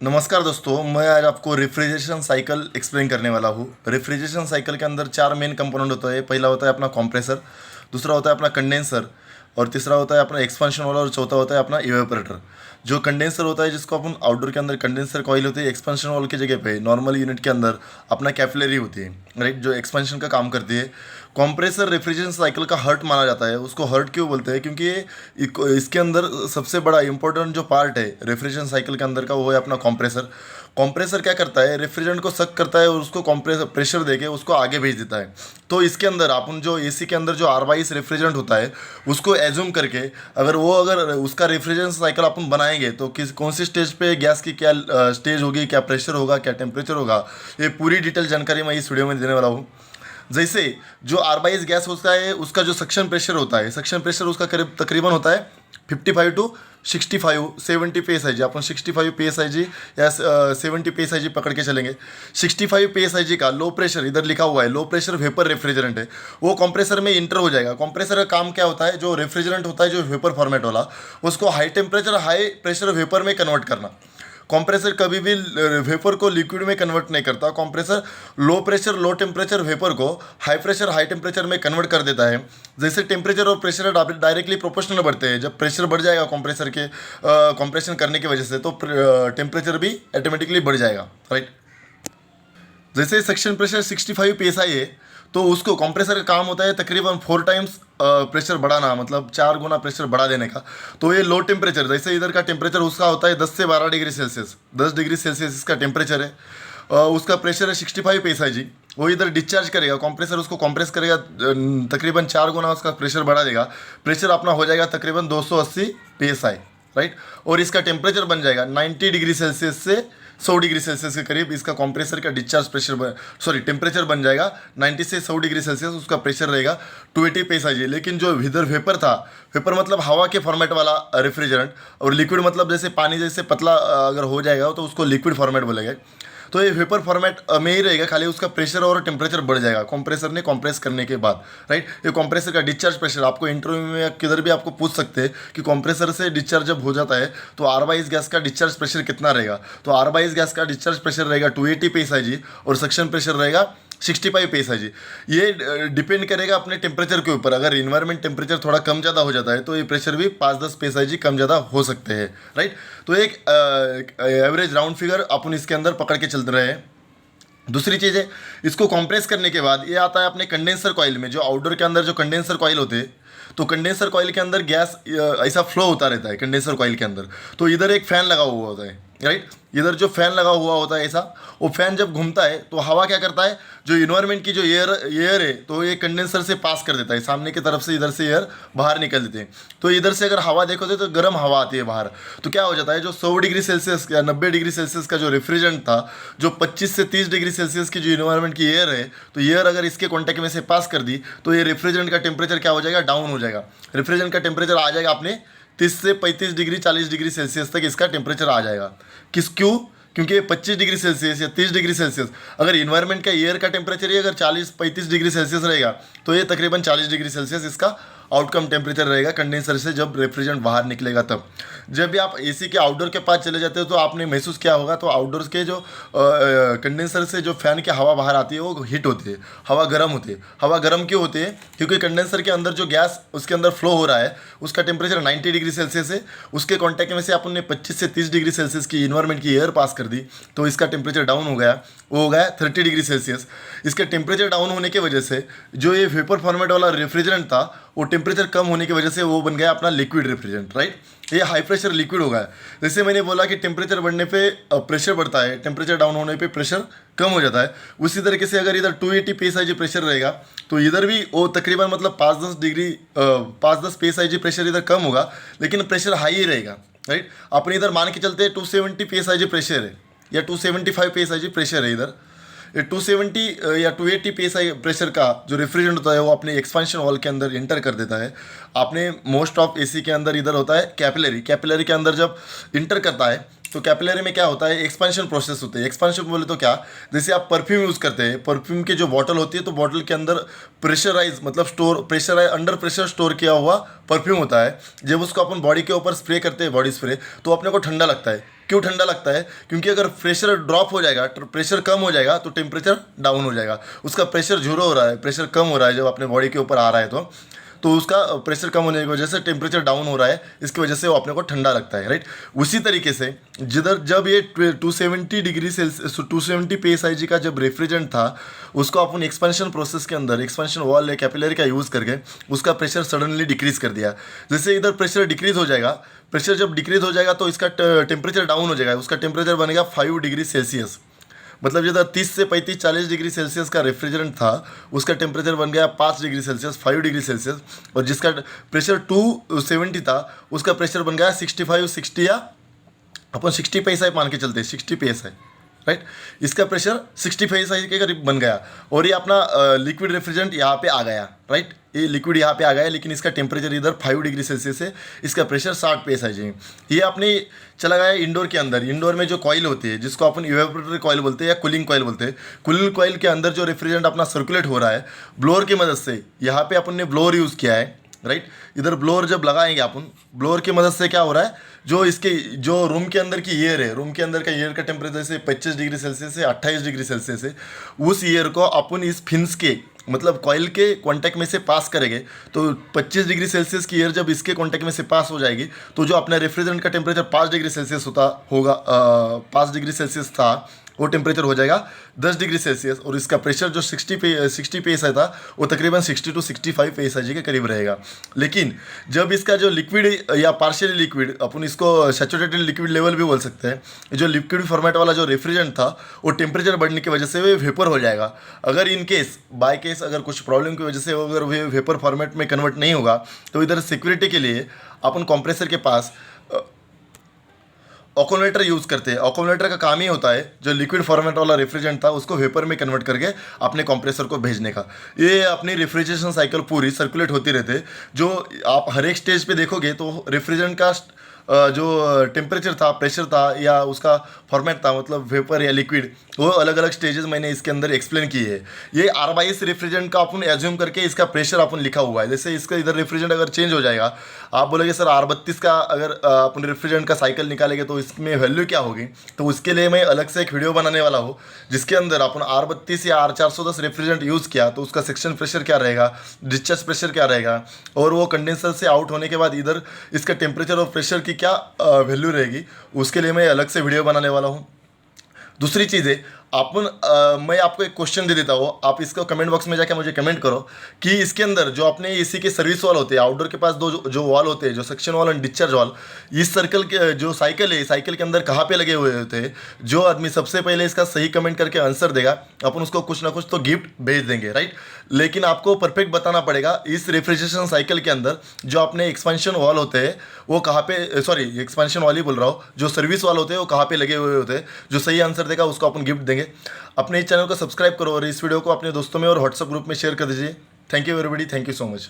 नमस्कार दोस्तों, मैं आज आपको रेफ्रिजरेशन साइकिल एक्सप्लेन करने वाला हूँ। रेफ्रिजरेशन साइकिल के अंदर चार मेन कंपोनेंट होता है। पहला होता है अपना कंप्रेसर, दूसरा होता है अपना कंडेंसर, और तीसरा होता है अपना एक्सपेंशन वाला, और चौथा होता है अपना इवेपोरेटर। जो कंडेंसर होता है, जिसको अपन आउटडोर के अंदर कंडेंसर कॉइल होती है, एक्सपेंशन वाल की जगह पे नॉर्मल यूनिट के अंदर अपना कैपिलरी होती है, राइट, जो एक्सपेंशन का काम करती है। कंप्रेसर रेफ्रिजरेशन साइकिल का हर्ट माना जाता है। उसको हर्ट क्यों बोलते हैं? क्योंकि इसके अंदर सबसे बड़ा इंपॉर्टेंट जो पार्ट है रेफ्रिजरेशन साइकिल के अंदर का, वो है अपना कंप्रेसर। कंप्रेसर क्या करता है? रेफ्रिजरेंट को सक करता है और उसको कंप्रेसर प्रेशर देके उसको आगे भेज देता है। तो इसके अंदर अपन जो एसी के अंदर जो R22 रेफ्रिजरेंट होता है, उसको एज्यूम करके अगर उसका रेफ्रिजरेशन साइकिल अपन बनाएंगे तो किस कौन सी स्टेज पे गैस की क्या स्टेज होगी, क्या प्रेशर होगा, क्या टेम्परेचर होगा, ये पूरी डिटेल जानकारी मैं इस वीडियो में देने वाला हूँ। जैसे जो R22 गैस होता है, उसका जो सक्शन प्रेशर होता है, सक्शन प्रेशर उसका करीब तकरीबन होता है 55 टू 65 70 PSIG। अपन 65 PSIG या 70 PSIG पकड़ के चलेंगे। 65 PSIG का लो प्रेशर इधर लिखा हुआ है, लो प्रेशर वेपर रेफ्रिजरेंट है, वो कंप्रेसर में इंटर हो जाएगा। कंप्रेसर का काम क्या होता है? जो रेफ्रिजरेंट होता है जो वेपर फॉर्मेट वाला, उसको high temperature high pressure vapour में कन्वर्ट करना। कंप्रेसर कभी भी वेपर को लिक्विड में कन्वर्ट नहीं करता। Compressor low pressure low temperature vapour को हाई प्रेशर हाई टेम्परेचर में कन्वर्ट कर देता है। जैसे टेम्परेचर और प्रेशर डायरेक्टली प्रोपोर्शनल बढ़ते हैं। जब प्रेशर बढ़ जाएगा कंप्रेसर के कंप्रेशन करने की वजह से, तो टेम्परेचर भी ऑटोमेटिकली बढ़ जाएगा, राइट। जैसे सेक्शन प्रेशर 65 PSI है, तो उसको कंप्रेसर का काम होता है तकरीबन 4 टाइम्स प्रेशर बढ़ाना, मतलब 4 गुना प्रेशर बढ़ा देने का। तो ये लो टेम्परेचर, जैसे इधर का टेम्परेचर उसका होता है 10 से 12 डिग्री सेल्सियस, 10 डिग्री सेल्सियस इसका टेम्परेचर है। उसका प्रेशर है 65 PSIG। वो इधर डिस्चार्ज करेगा, कंप्रेसर उसको कंप्रेस करेगा, तकरीबन 4 गुना उसका प्रेशर बढ़ा देगा। प्रेशर अपना हो जाएगा तकरीबन 280 PSI, राइट। और इसका टेम्परेचर बन जाएगा 90 डिग्री सेल्सियस से 100 डिग्री सेल्सियस के करीब। इसका कंप्रेसर का डिस्चार्ज प्रेशर टेम्परेचर बन जाएगा 90 से 100 डिग्री सेल्सियस। उसका प्रेशर रहेगा 280 PSIG। लेकिन जो इधर वेपर था, वेपर मतलब हवा के फॉर्मेट वाला रेफ्रिजरेंट, और लिक्विड मतलब जैसे पानी जैसे पतला अगर हो जाएगा तो उसको लिक्विड फॉर्मेट बोलेगा। तो ये वेपर फॉर्मेट में ही रहेगा, खाली उसका प्रेशर और टेम्परेचर बढ़ जाएगा कंप्रेसर ने कंप्रेस करने के बाद, राइट। ये कंप्रेसर का डिस्चार्ज प्रेशर आपको इंटरव्यू में या किधर भी आपको पूछ सकते हैं कि कंप्रेसर से डिस्चार्ज जब हो जाता है तो R22 गैस का डिस्चार्ज प्रेशर कितना रहेगा। तो R22 गैस का डिस्चार्ज प्रेशर रहेगा 280 PSIG और सक्शन प्रेशर रहेगा 65 PSIG। ये डिपेंड करेगा अपने टेम्परेचर के ऊपर। अगर इन्वायरमेंट टेम्परेचर थोड़ा कम ज़्यादा हो जाता है तो ये प्रेशर भी 5-10 PSIG कम ज़्यादा हो सकते हैं, राइट। तो एक एवरेज राउंड फिगर अपन इसके अंदर पकड़ के चल रहे हैं। दूसरी चीज़ है, इसको कंप्रेस करने के बाद ये आता है अपने कंडेंसर कॉइल में। जो आउटडोर के अंदर जो कंडेंसर कॉइल होते हैं, तो कंडेंसर कॉइल के अंदर गैस ऐसा फ्लो होता रहता है कंडेंसर कॉइल के अंदर। तो इधर एक फ़ैन लगा हुआ होता है, राइट। इधर जो फैन लगा हुआ होता है ऐसा, वो फैन जब घूमता है तो हवा क्या करता है, जो इन्वायरमेंट की जो एयर है, तो ये कंडेंसर से पास कर देता है सामने की तरफ से, इधर से एयर बाहर निकल देते हैं। तो इधर से अगर हवा देखोगे तो गर्म हवा आती है बाहर। तो क्या हो जाता है, जो 100 डिग्री सेल्सियस या 90 डिग्री सेल्सियस का जो रेफ्रिजरेंट था, जो 25 से 30 डिग्री सेल्सियस की जो इन्वायरमेंट की एयर है, तो एयर अगर इसके कॉन्टैक्ट में से पास कर दी तो ये रेफ्रिजरेंट का टेम्परेचर क्या हो जाएगा, डाउन हो जाएगा। रेफ्रिजरेंट का टेम्परेचर आ जाएगा अपने 30 से 35 डिग्री 40 डिग्री सेल्सियस तक इसका टेम्परेचर आ जाएगा। क्यों? क्योंकि ये 25 डिग्री सेल्सियस या 30 डिग्री सेल्सियस, अगर इन्वायरमेंट का एयर का टेम्परेचर ही अगर 40-35 डिग्री सेल्सियस रहेगा, तो ये तकरीबन 40 डिग्री सेल्सियस इसका आउटकम टेम्परेचर रहेगा कंडेंसर से जब रेफ्रिजरेंट बाहर निकलेगा तब। जब भी आप एसी के आउटडोर के पास चले जाते हो तो आपने महसूस किया होगा, तो आउटडोर के जो कंडेंसर से जो फैन की हवा बाहर आती है वो हीट होती है, हवा गर्म होती है। हवा गर्म क्यों होती है? क्योंकि कंडेंसर के अंदर जो गैस उसके अंदर फ्लो हो रहा है, उसका टेम्परेचर 90 डिग्री सेल्सियस है। उसके कॉन्टैक्ट में से अपन ने 25 से 30 डिग्री सेल्सियस की इन्वायरमेंट की एयर पास कर दी, तो इसका टेम्परेचर डाउन हो गया, वो हो गया 30 डिग्री सेल्सियस। इसके टेम्परेचर डाउन होने की वजह से जो ये वेपर फॉर्मेट वाला रेफ्रिजरेंट था, वो टेम्परेचर कम होने की वजह से वो बन गया अपना लिक्विड रेफ्रिजरेंट, राइट। ये हाई प्रेशर लिक्विड हो गया। जैसे मैंने बोला कि टेम्परेचर बढ़ने पे प्रेशर बढ़ता है, टेम्परेचर डाउन होने पे प्रेशर कम हो जाता है। उसी तरीके से अगर इधर 280 PSIG प्रेशर रहेगा, तो इधर भी वो तकरीबन मतलब 5-10 PSIG प्रेशर इधर कम होगा, लेकिन प्रेशर हाई ही रहेगा, राइट। अपने इधर मान के चलते हैं 270 PSIG प्रेशर है या 275 PSIG प्रेशर है इधर। ये 270 या 280 PSI प्रेशर का जो रेफ्रिजरेंट होता है, वो अपने एक्सपेंशन वॉल के अंदर इंटर कर देता है। आपने मोस्ट ऑफ एसी के अंदर इधर होता है कैपिलरी, कैपिलरी के अंदर जब इंटर करता है तो कैपिलरी में क्या होता है, एक्सपेंशन प्रोसेस होते हैं। एक्सपेंशन बोले तो क्या, जैसे आप परफ्यूम यूज़ करते हैं, परफ्यूम की जो बॉटल होती है, तो बॉटल के अंदर प्रेशराइज मतलब अंडर प्रेशर स्टोर किया हुआ परफ्यूम होता है। जब उसको अपन बॉडी के ऊपर स्प्रे करते हैं, बॉडी स्प्रे, तो अपने को ठंडा लगता है। क्यों ठंडा लगता है? क्योंकि अगर प्रेशर ड्रॉप हो जाएगा, प्रेशर कम हो जाएगा तो टेम्परेचर डाउन हो जाएगा। उसका प्रेशर जीरो हो रहा है, प्रेशर कम हो रहा है जब अपने बॉडी के ऊपर आ रहा है तो उसका प्रेशर कम होने की वजह से टेम्परेचर डाउन हो रहा है, इसकी वजह से वो अपने को ठंडा लगता है, राइट। उसी तरीके से जब ये 270 डिग्री सेल्सियस 270 psi का जब रेफ्रिजरेंट था, उसको अपन एक्सपेंशन प्रोसेस के अंदर एक्सपेंशन वॉल या कैपिलरी का यूज़ करके उसका प्रेशर सडनली डिक्रीज कर दिया। जैसे इधर प्रेशर डिक्रीज हो जाएगा, प्रेशर जब डिक्रीज हो जाएगा तो इसका टेम्परेचर डाउन हो जाएगा, उसका टेम्परेचर बनेगा 5 डिग्री सेल्सियस। मतलब जिधर 30 से 35-40 डिग्री सेल्सियस का रेफ्रिजरेंट था, उसका टेम्परेचर बन गया 5 डिग्री सेल्सियस, 5 डिग्री सेल्सियस। और जिसका प्रेशर 270 था, उसका प्रेशर बन गया 65-60 या अपन 60 पैसा मान के चलते हैं, 60 पैसा, राइट। इसका प्रेशर 60 पैसा के करीब बन गया और ये अपना लिक्विड रेफ्रिजरेंट यहाँ पे आ गया, राइट। ये लिक्विड यहाँ पे आ गया, लेकिन इसका टेम्परेचर इधर 5 डिग्री सेल्सियस है, इसका प्रेशर 60 psi है। ये अपने चला गया इंडोर के अंदर। इंडोर में जो कॉइल होती है, जिसको अपन इवेपोरेटर कॉइल बोलते हैं या कूलिंग कॉइल बोलते हैं, कूलिंग कॉइल के अंदर जो रेफ्रिजरेंट अपना सर्कुलेट हो रहा है ब्लोअर की मदद से, यहाँ पे अपन ने ब्लोअर यूज़ किया है, राइट। इधर ब्लोअर जब लगाएंगे अपन, ब्लोअर की मदद से क्या हो रहा है, जो रूम के अंदर की एयर है, रूम के अंदर का एयर का टेम्परेचर से 25 डिग्री सेल्सियस से 28 डिग्री सेल्सियस है, उस एयर को अपन इस फिन्स के मतलब कॉइल के कांटेक्ट में से पास करेंगे तो 25 डिग्री सेल्सियस की एयर जब इसके कांटेक्ट में से पास हो जाएगी तो जो अपने रेफ्रिजरेंट का temperature 5 degree Celsius 5 degree Celsius था, वो टेम्परेचर हो जाएगा 10 डिग्री सेल्सियस। और इसका प्रेशर जो 60 psi था, वो तकरीबन 60 to 65 psi के करीब रहेगा। लेकिन जब इसका जो लिक्विड या पार्शियली लिक्विड, अपन इसको सैचुरेटेड लिक्विड लेवल भी बोल सकते हैं, जो लिक्विड फॉर्मेट वाला जो रेफ्रिजरेंट था, वो टेम्परेचर बढ़ने की वजह से वे वेपर हो जाएगा। अगर इन केस बाय केस अगर कुछ प्रॉब्लम की वजह से अगर वे वेपर फॉर्मेट में कन्वर्ट नहीं होगा, तो इधर सिक्योरिटी के लिए अपन कंप्रेसर के पास ऑकोमोडेटर यूज़ करते हैं। ऑकोमोडेटर का काम ही होता है जो लिक्विड फॉर्मेट वाला रेफ्रिजरेंट था उसको वेपर में कन्वर्ट करके अपने कंप्रेसर को भेजने का। ये अपनी रेफ्रिजरेशन साइकिल पूरी सर्कुलेट होती रहते। जो आप हर एक स्टेज पे देखोगे तो रेफ्रिजरेंट का जो टेम्परेचर था, प्रेशर था या उसका फॉर्मेट था, मतलब वेपर या लिक्विड, वो अलग अलग स्टेजेस मैंने इसके अंदर एक्सप्लेन किए हैं। ये R22 रेफ्रिजरेंट का अपन एज्यूम करके इसका प्रेशर अपन लिखा हुआ है। जैसे इसका इधर रेफ्रिजरेंट अगर चेंज हो जाएगा, आप बोलोगे सर R32 का अगर अपन रेफ्रिजरेंट का साइकिल निकालेंगे तो इसमें वैल्यू क्या होगी, तो उसके लिए मैं अलग से एक वीडियो बनाने वाला हूँ जिसके अंदर अपन R32 या R410 रेफ्रिजरेंट यूज़ किया तो उसका सेक्शन प्रेशर क्या रहेगा, डिस्चार्ज प्रेशर क्या रहेगा, और वो कंडेंसर से आउट होने के बाद इधर इसका टेम्परेचर और प्रेशर की क्या वैल्यू रहेगी, उसके लिए मैं अलग से वीडियो बनाने वाला हूँ। दूसरी चीज़ है मैं आपको एक क्वेश्चन दे देता हूँ, आप इसको कमेंट बॉक्स में जाके मुझे कमेंट करो कि इसके अंदर जो अपने एसी के सर्विस वॉल होते हैं, आउटडोर के पास जो वॉल होते हैं, जो suction wall and discharge wall, इस सर्कल के जो साइकिल है, साइकिल के अंदर कहाँ पे लगे हुए होते हैं। जो आदमी सबसे पहले इसका सही कमेंट करके आंसर देगा, अपन उसको कुछ ना कुछ तो गिफ्ट भेज देंगे, राइट। लेकिन आपको परफेक्ट बताना पड़ेगा इस रेफ्रिजरेशन साइकिल के अंदर जो अपने एक्सपेंशन वॉल होते हैं वो कहाँ पे, एक्सपेंशन वॉल ही बोल रहा हूँ, जो सर्विस वॉल होते हैं वो कहाँ पे लगे हुए होते हैं। जो सही आंसर देगा उसको अपन गिफ्ट देंगे। अपने इस चैनल को सब्सक्राइब करो और इस वीडियो को अपने दोस्तों में और व्हाट्सएप ग्रुप में शेयर कर दीजिए। Thank you everybody, thank you so much.